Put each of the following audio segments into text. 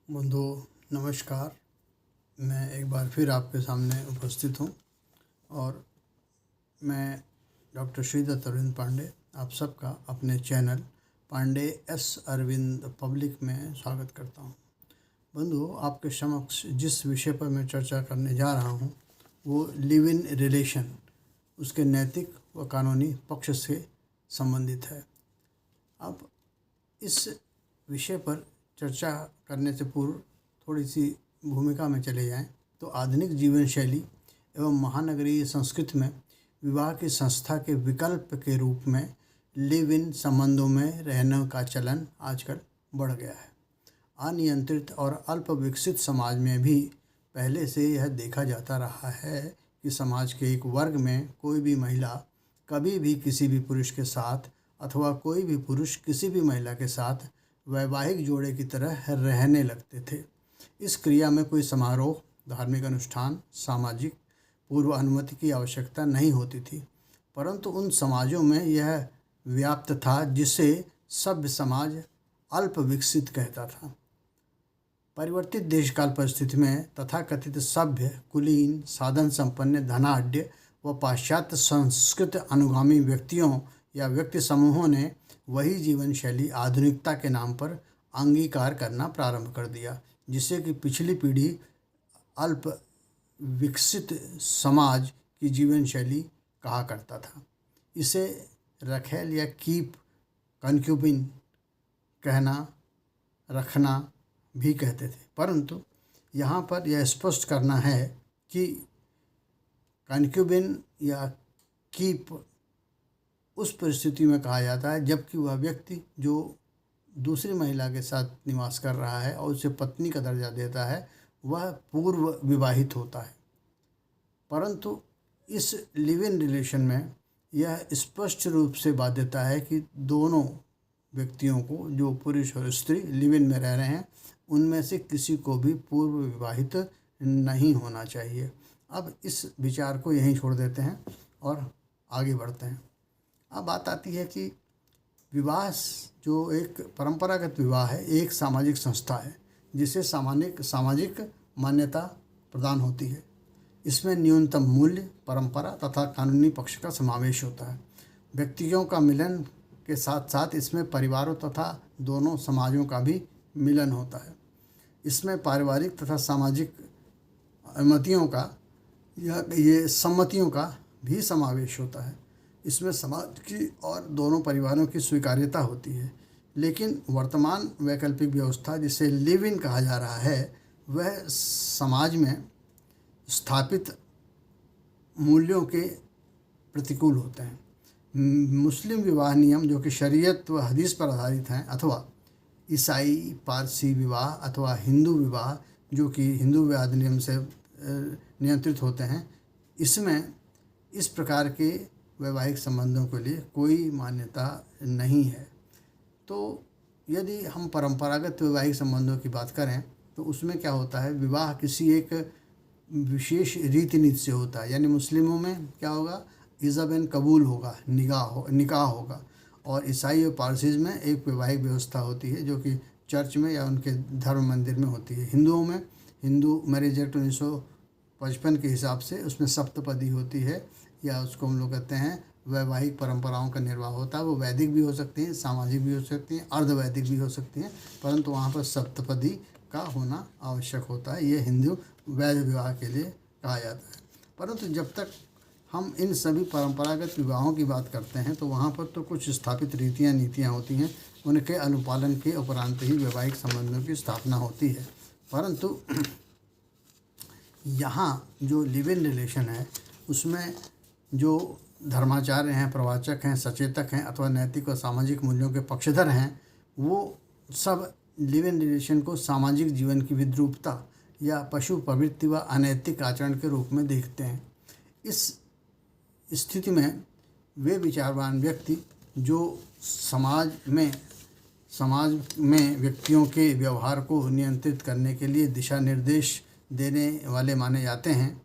बंधु नमस्कार। मैं एक बार फिर आपके सामने उपस्थित हूँ और मैं डॉक्टर श्रीदत्त अरविंद पांडे आप सबका अपने channel Pandey S Arvind public में स्वागत करता हूँ। बंधु, आपके समक्ष जिस विषय पर मैं चर्चा करने जा रहा हूँ वो लिव इन रिलेशन, उसके नैतिक व कानूनी पक्ष से संबंधित है। अब इस विषय पर चर्चा करने से पूर्व थोड़ी सी भूमिका में चले जाएं तो आधुनिक जीवन शैली एवं महानगरीय संस्कृति में विवाह की संस्था के विकल्प के रूप में लिव इन संबंधों में रहने का चलन आजकल बढ़ गया है। अनियंत्रित और अल्प विकसित समाज में भी पहले से यह देखा जाता रहा है कि समाज के एक वर्ग में कोई भी महिला कभी भी किसी भी पुरुष के साथ अथवा कोई भी पुरुष किसी भी महिला के साथ वैवाहिक जोड़े की तरह रहने लगते थे। इस क्रिया में कोई समारोह, धार्मिक अनुष्ठान, सामाजिक पूर्व अनुमति की आवश्यकता नहीं होती थी, परंतु उन समाजों में यह व्याप्त था जिसे सभ्य समाज अल्प विकसित कहता था। परिवर्तित देशकाल परिस्थिति में तथाकथित सभ्य, कुलीन, साधन संपन्न, धनाढ्य व पाश्चात्य संस्कृत अनुगामी व्यक्तियों या व्यक्ति समूहों ने वही जीवन शैली आधुनिकता के नाम पर अंगीकार करना प्रारंभ कर दिया, जिसे कि पिछली पीढ़ी अल्प विकसित समाज की जीवन शैली कहा करता था। इसे रखेल या कीप कन्क्यूबिन कहना, रखना भी कहते थे, परंतु यहाँ पर यह स्पष्ट करना है कि कन्क्यूबिन या कीप उस परिस्थिति में कहा जाता है जबकि वह व्यक्ति जो दूसरी महिला के साथ निवास कर रहा है और उसे पत्नी का दर्जा देता है वह पूर्व विवाहित होता है। परंतु इस लिव इन रिलेशन में यह स्पष्ट रूप से बाध्यता है कि दोनों व्यक्तियों को, जो पुरुष और स्त्री लिव इन में रह रहे हैं, उनमें से किसी को भी पूर्व विवाहित नहीं होना चाहिए। अब इस विचार को यहीं छोड़ देते हैं और आगे बढ़ते हैं। अब बात आती है कि विवाह जो एक परंपरागत विवाह है, एक सामाजिक संस्था है जिसे सामाजिक मान्यता प्रदान होती है। इसमें न्यूनतम मूल्य, परंपरा तथा कानूनी पक्ष का समावेश होता है। व्यक्तियों का मिलन के साथ साथ इसमें परिवारों तथा दोनों समाजों का भी मिलन होता है। इसमें पारिवारिक तथा सामाजिक सम्मतियों का भी समावेश होता है। इसमें समाज की और दोनों परिवारों की स्वीकार्यता होती है। लेकिन वर्तमान वैकल्पिक व्यवस्था जिसे लिव इन कहा जा रहा है वह समाज में स्थापित मूल्यों के प्रतिकूल होते हैं। मुस्लिम विवाह नियम जो कि शरीयत व हदीस पर आधारित हैं, अथवा ईसाई पारसी विवाह अथवा हिंदू विवाह जो कि हिंदू विवाह अधिनियम से नियंत्रित होते हैं, इसमें इस प्रकार के वैवाहिक संबंधों के लिए कोई मान्यता नहीं है। तो यदि हम परंपरागत वैवाहिक संबंधों की बात करें तो उसमें क्या होता है, विवाह किसी एक विशेष रीति नीति से होता है। यानी मुस्लिमों में क्या होगा, इज़ा बिन कबूल होगा, निकाह होगा, और ईसाई और पारसीज में एक वैवाहिक व्यवस्था होती है जो कि चर्च में या उनके धर्म मंदिर में होती है। हिंदुओं में हिंदू मैरिज एक्ट 1955 के हिसाब से उसमें सप्तपदी होती है, या उसको हम लोग कहते हैं वैवाहिक परंपराओं का निर्वाह होता है। वो वैदिक भी हो सकती हैं, सामाजिक भी हो सकती हैं, अर्धवैदिक भी हो सकती हैं, परंतु वहाँ पर सप्तपदी का होना आवश्यक होता है। ये हिंदू वैध विवाह के लिए कहा जाता है। परंतु जब तक हम इन सभी परंपरागत विवाहों की बात करते हैं तो वहाँ पर तो कुछ स्थापित रीतियाँ नीतियाँ होती हैं, उनके अनुपालन के उपरांत ही वैवाहिक संबंधों की स्थापना होती है। परंतु यहाँ जो लिव इन रिलेशन है उसमें जो धर्माचार्य हैं, प्रवाचक हैं, सचेतक हैं अथवा नैतिक और सामाजिक मूल्यों के पक्षधर हैं, वो सब लिव इन रिलेशन को सामाजिक जीवन की विद्रूपता या पशु प्रवृत्ति व अनैतिक आचरण के रूप में देखते हैं। इस स्थिति में वे विचारवान व्यक्ति जो समाज में व्यक्तियों के व्यवहार को नियंत्रित करने के लिए दिशा निर्देश देने वाले माने जाते हैं,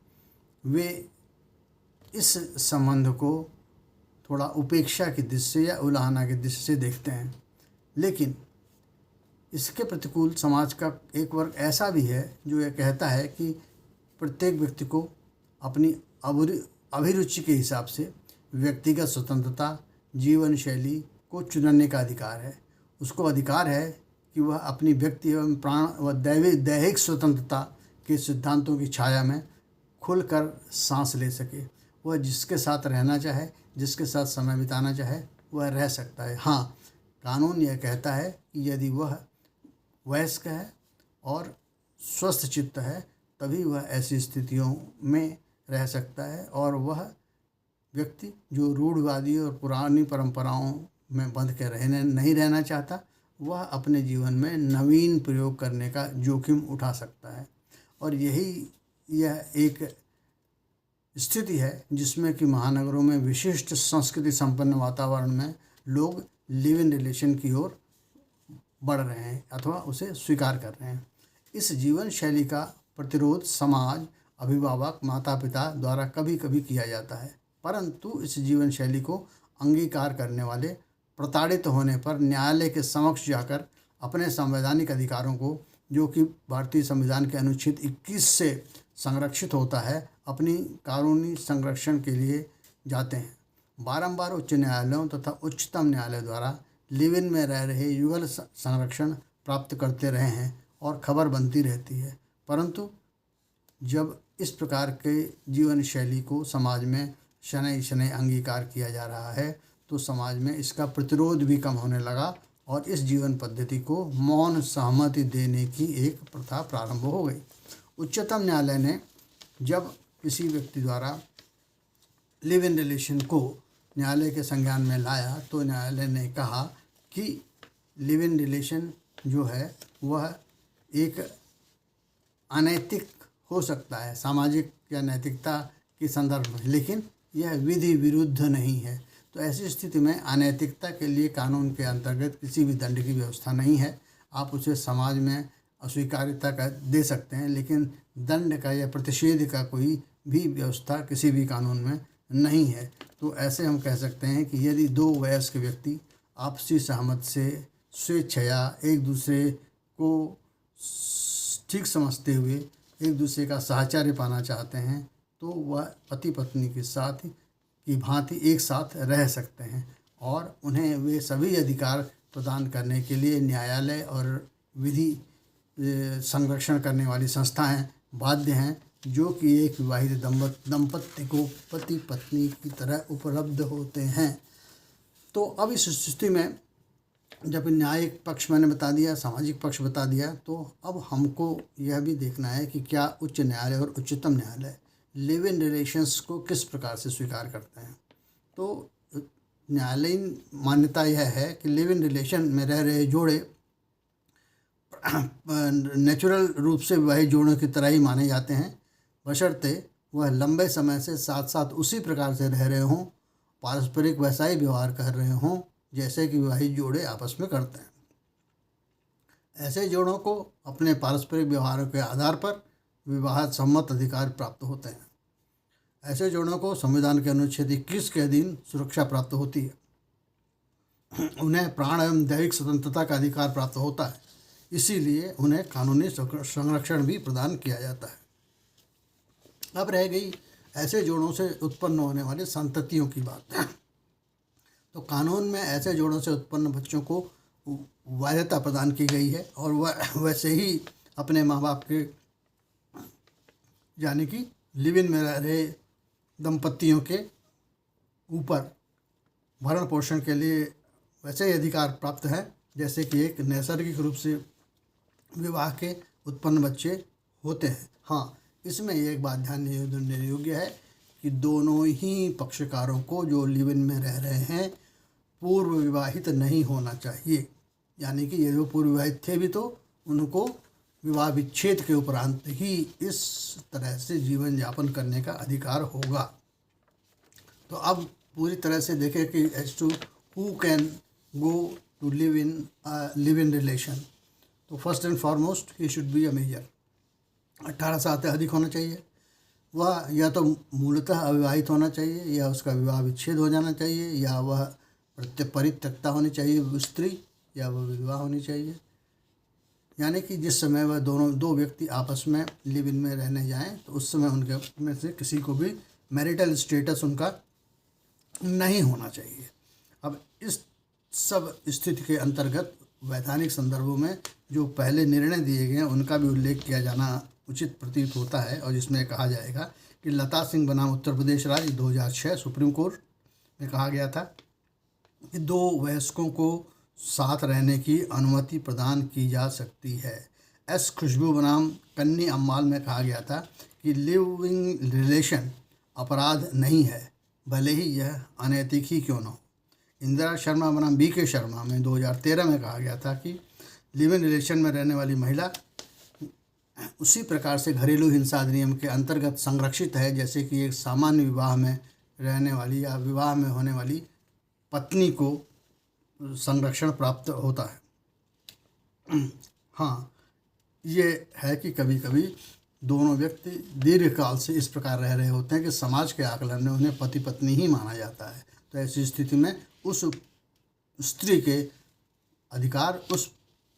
वे इस संबंध को थोड़ा उपेक्षा की दृष्टि से या उलाहना की दृष्टि से देखते हैं। लेकिन इसके प्रतिकूल समाज का एक वर्ग ऐसा भी है जो यह कहता है कि प्रत्येक व्यक्ति को अपनी अभिरुचि के हिसाब से व्यक्तिगत स्वतंत्रता, जीवन शैली को चुनने का अधिकार है। उसको अधिकार है कि वह अपनी व्यक्ति एवं प्राण व दैहिक स्वतंत्रता के सिद्धांतों की छाया में खुलकर सांस ले सके। वह जिसके साथ रहना चाहे, जिसके साथ समय बिताना चाहे, वह रह सकता है। हाँ, कानून यह कहता है कि यदि वह वयस्क है और स्वस्थ चित्त है तभी वह ऐसी स्थितियों में रह सकता है, और वह व्यक्ति जो रूढ़िवादी और पुरानी परंपराओं में बंध के नहीं रहना चाहता, वह अपने जीवन में नवीन प्रयोग करने का जोखिम उठा सकता है। और यह एक स्थिति है जिसमें कि महानगरों में विशिष्ट संस्कृति संपन्न वातावरण में लोग लिव इन रिलेशन की ओर बढ़ रहे हैं अथवा उसे स्वीकार कर रहे हैं। इस जीवन शैली का प्रतिरोध समाज, अभिभावक, माता पिता द्वारा कभी कभी किया जाता है, परंतु इस जीवन शैली को अंगीकार करने वाले प्रताड़ित होने पर न्यायालय के समक्ष जाकर अपने संवैधानिक अधिकारों को, जो कि भारतीय संविधान के अनुच्छेद 21 से संरक्षित होता है, अपनी कानूनी संरक्षण के लिए जाते हैं। बारंबार उच्च न्यायालयों तथा उच्चतम न्यायालय द्वारा लिव इन में रह रहे युगल संरक्षण प्राप्त करते रहे हैं और खबर बनती रहती है, परंतु जब इस प्रकार के जीवन शैली को समाज में शनै शनै अंगीकार किया जा रहा है तो समाज में इसका प्रतिरोध भी कम होने लगा और इस जीवन पद्धति को मौन सहमति देने की एक प्रथा प्रारंभ हो गई। उच्चतम न्यायालय ने जब किसी व्यक्ति द्वारा लिव इन रिलेशन को न्यायालय के संज्ञान में लाया तो न्यायालय ने कहा कि लिव इन रिलेशन जो है वह एक अनैतिक हो सकता है सामाजिक या नैतिकता के संदर्भ में, लेकिन यह विधि विरुद्ध नहीं है। तो ऐसी स्थिति में अनैतिकता के लिए कानून के अंतर्गत किसी भी दंड की व्यवस्था नहीं है। आप उसे समाज में अस्वीकार्यता का दे सकते हैं, लेकिन दंड का या प्रतिषेध का कोई भी व्यवस्था किसी भी कानून में नहीं है। तो ऐसे हम कह सकते हैं कि यदि दो वयस्क व्यक्ति आपसी सहमत से स्वेच्छया एक दूसरे को ठीक समझते हुए एक दूसरे का साहचर्य पाना चाहते हैं तो वह पति पत्नी के साथ की भांति एक साथ रह सकते हैं और उन्हें वे सभी अधिकार प्रदान करने के लिए न्यायालय और विधि संरक्षण करने वाली संस्थाएं बाध्य हैं, जो कि एक विवाहित दंपत्ति को पति पत्नी की तरह उपलब्ध होते हैं। तो अब इस स्थिति में जब न्यायिक पक्ष मैंने बता दिया, सामाजिक पक्ष बता दिया, तो अब हमको यह भी देखना है कि क्या उच्च न्यायालय और उच्चतम न्यायालय लिव इन रिलेशंस को किस प्रकार से स्वीकार करते हैं। तो न्यायालयीन मान्यता यह है कि लिव इन रिलेशन में रह रहे जोड़े नेचुरल रूप से विवाहित जोड़ों की तरह ही माने जाते हैं, बशर्ते वह लंबे समय से साथ साथ उसी प्रकार से रह रहे हों, पारस्परिक वैसा ही व्यवहार कर रहे हों जैसे कि विवाहित जोड़े आपस में करते हैं। ऐसे जोड़ों को अपने पारस्परिक व्यवहारों के आधार पर विवाह सम्मत अधिकार प्राप्त होते हैं। ऐसे जोड़ों को संविधान के अनुच्छेद 21 के अधीन सुरक्षा प्राप्त होती है। उन्हें प्राण एवं दैहिक स्वतंत्रता का अधिकार प्राप्त होता है, इसीलिए उन्हें कानूनी संरक्षण भी प्रदान किया जाता है। अब रह गई ऐसे जोड़ों से उत्पन्न होने वाली संततियों की बात। तो कानून में ऐसे जोड़ों से उत्पन्न बच्चों को वैधता प्रदान की गई है और वह वैसे ही अपने माँ बाप के यानी कि लिव इन में रह रहे दंपतियों के ऊपर भरण पोषण के लिए वैसे ही अधिकार प्राप्त है जैसे कि एक नैसर्गिक रूप से विवाह के उत्पन्न बच्चे होते हैं। हाँ, इसमें एक बात ध्यान देने योग्य है कि दोनों ही पक्षकारों को जो लिव इन में रह रहे हैं पूर्व विवाहित नहीं होना चाहिए, यानी कि यदि वो पूर्व विवाहित थे भी तो उनको विवाह विच्छेद के उपरांत ही इस तरह से जीवन यापन करने का अधिकार होगा। तो अब पूरी तरह से देखें कि as to who can go to live in relation, तो first and foremost he should be a major. 18 साल से अधिक होना चाहिए, वह या तो मूलतः अविवाहित होना चाहिए या उसका विवाह विच्छेद हो जाना चाहिए या वह परित्यक्ता होनी चाहिए स्त्री या वह विधवा होनी चाहिए। यानी कि जिस समय वह दो व्यक्ति आपस में लिव इन में रहने जाएं तो उस समय उनके में से किसी को भी मैरिटल स्टेटस उनका नहीं होना चाहिए। अब इस सब स्थिति के अंतर्गत वैधानिक संदर्भों में जो पहले निर्णय दिए गए हैं उनका भी उल्लेख किया जाना उचित प्रतीत होता है, और जिसमें कहा जाएगा कि लता सिंह बनाम उत्तर प्रदेश राज्य 2006 सुप्रीम कोर्ट में कहा गया था कि 2 वयस्कों को साथ रहने की अनुमति प्रदान की जा सकती है। एस खुशबू बनाम कन्नी अम्माल में कहा गया था कि लिविंग रिलेशन अपराध नहीं है, भले ही यह अनैतिक ही क्यों न हो। इंदिरा शर्मा बनाम BK शर्मा में 2013 में कहा गया था कि लिव इन रिलेशन में रहने वाली महिला उसी प्रकार से घरेलू हिंसा अधिनियम के अंतर्गत संरक्षित है जैसे कि एक सामान्य विवाह में रहने वाली या विवाह में होने वाली पत्नी को संरक्षण प्राप्त होता है। हाँ, ये है कि कभी कभी दोनों व्यक्ति दीर्घकाल से इस प्रकार रह रहे होते हैं कि समाज के आकलन में उन्हें पति पत्नी ही माना जाता है। तो ऐसी स्थिति में उस स्त्री के अधिकार उस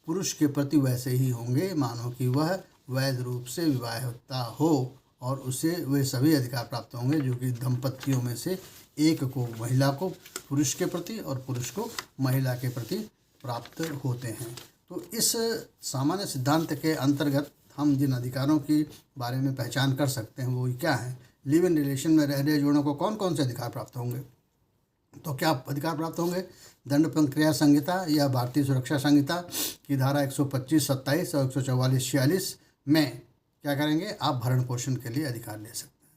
पुरुष के प्रति वैसे ही होंगे मानो कि वह वैध रूप से विवाहिता हो, और उसे वे सभी अधिकार प्राप्त होंगे जो कि दंपतियों में से एक को, महिला को पुरुष के प्रति और पुरुष को महिला के प्रति प्राप्त होते हैं। तो इस सामान्य सिद्धांत के अंतर्गत हम जिन अधिकारों की बारे में पहचान कर सकते हैं वो क्या है। लिव इन रिलेशन में रह रहे जोड़ों को कौन कौन से अधिकार प्राप्त होंगे? तो क्या अधिकार प्राप्त होंगे? दंड प्रक्रिया संहिता या भारतीय सुरक्षा संहिता की धारा 125, 27 और 144, 46 में क्या करेंगे? आप भरण पोषण के लिए अधिकार ले सकते हैं।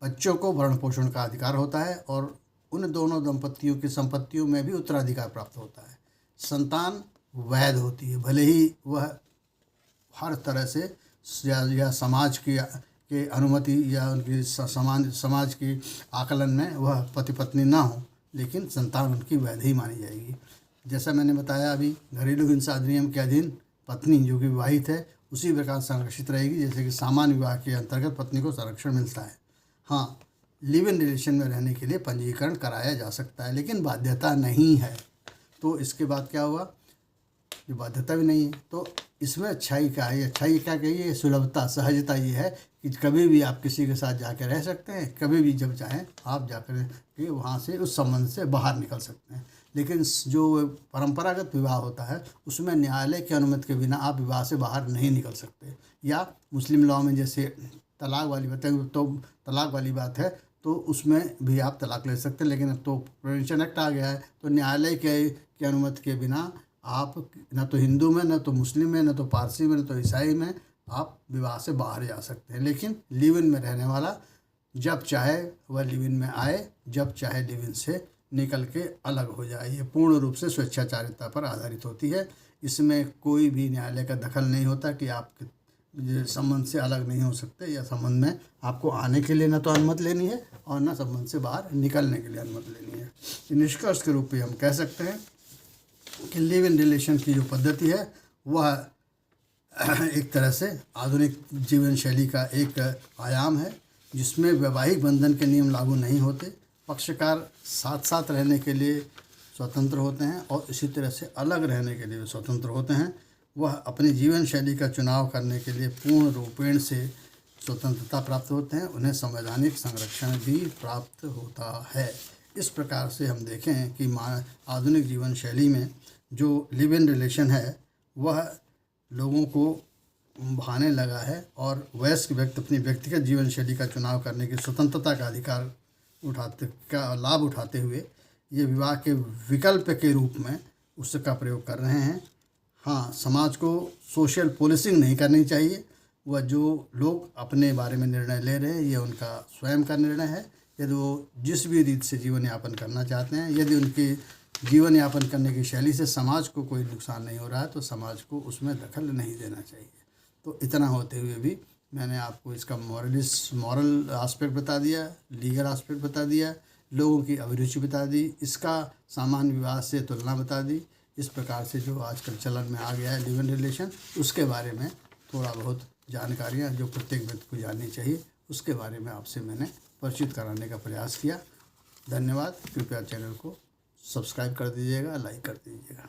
बच्चों को भरण पोषण का अधिकार होता है और उन दोनों दंपतियों की संपत्तियों में भी उत्तराधिकार प्राप्त होता है। संतान वैध होती है, भले ही वह हर तरह से या समाज की के अनुमति या उनकी समाज की आकलन में वह पति पत्नी ना हो, लेकिन संतान उनकी वैध ही मानी जाएगी। जैसा मैंने बताया अभी, घरेलू हिंसा अधिनियम के अधीन पत्नी जो कि विवाहित है उसी प्रकार संरक्षित रहेगी जैसे कि सामान्य विवाह के अंतर्गत पत्नी को संरक्षण मिलता है। हाँ, लिव इन रिलेशन में रहने के लिए पंजीकरण कराया जा सकता है, लेकिन बाध्यता नहीं है। तो इसके बाद क्या हुआ? जो बाध्यता भी नहीं है, तो इसमें अच्छाई क्या है? अच्छाई क्या कहिए? सुलभता, सहजता ये है कि कभी भी आप किसी के साथ जाकर रह सकते हैं, कभी भी जब चाहें आप जाकर के वहाँ से उस संबंध से बाहर निकल सकते हैं। लेकिन जो परंपरागत विवाह होता है उसमें न्यायालय की अनुमति के बिना आप विवाह से बाहर नहीं निकल सकते। या मुस्लिम लॉ में जैसे तलाक वाली बात है, तो तलाक वाली बात है तो उसमें भी आप तलाक ले सकते हैं, लेकिन अब तो प्रोविडेंशियल एक्ट आ गया है तो न्यायालय की अनुमति के बिना आप न तो हिंदू में, न तो मुस्लिम में, न तो पारसी में, न तो ईसाई में आप विवाह से बाहर जा सकते हैं। लेकिन लिव इन में रहने वाला जब चाहे वह लिव इन में आए, जब चाहे लिव इन से निकल के अलग हो जाए। ये पूर्ण रूप से स्वेच्छाचारिता पर आधारित होती है। इसमें कोई भी न्यायालय का दखल नहीं होता कि आप संबंध से अलग नहीं हो सकते या संबंध में आपको आने के लिए न तो अनुमति लेनी है और न संबंध से बाहर निकलने के लिए अनुमति लेनी है। निष्कर्ष के रूप में हम कह सकते हैं कि लिव इन रिलेशन की जो पद्धति है वह एक तरह से आधुनिक जीवन शैली का एक आयाम है जिसमें वैवाहिक बंधन के नियम लागू नहीं होते। पक्षकार साथ साथ रहने के लिए स्वतंत्र होते हैं और इसी तरह से अलग रहने के लिए भी स्वतंत्र होते हैं। वह अपनी जीवन शैली का चुनाव करने के लिए पूर्ण रूपेण से स्वतंत्रता प्राप्त होते हैं। उन्हें संवैधानिक संरक्षण भी प्राप्त होता है। इस प्रकार से हम देखें कि आधुनिक जीवन शैली में जो लिव इन रिलेशन है वह लोगों को भाने लगा है और वयस्क व्यक्ति अपनी व्यक्तिगत जीवन शैली का चुनाव करने की स्वतंत्रता का अधिकार लाभ उठाते हुए ये विवाह के विकल्प के रूप में उसका प्रयोग कर रहे हैं। हाँ, समाज को सोशल पॉलिसिंग नहीं करनी चाहिए। वह जो लोग अपने बारे में निर्णय ले रहे हैं ये उनका स्वयं का निर्णय है। यदि वो जिस भी रीत से जीवन यापन करना चाहते हैं, यदि उनकी जीवन यापन करने की शैली से समाज को कोई नुकसान नहीं हो रहा है तो समाज को उसमें दखल नहीं देना चाहिए। तो इतना होते हुए भी मैंने आपको इसका मॉरल एस्पेक्ट बता दिया, लीगल एस्पेक्ट बता दिया, लोगों की अभिरुचि बता दी, इसका सामान्य विवाह से तुलना बता दी। इस प्रकार से जो आजकल चलन में आ गया है लिव इन रिलेशन, उसके बारे में थोड़ा बहुत जानकारियाँ जो प्रत्येक व्यक्ति को जाननी चाहिए उसके बारे में आपसे मैंने परिचित कराने का प्रयास किया। धन्यवाद। कृपया चैनल को सब्सक्राइब कर दीजिएगा, लाइक कर दीजिएगा।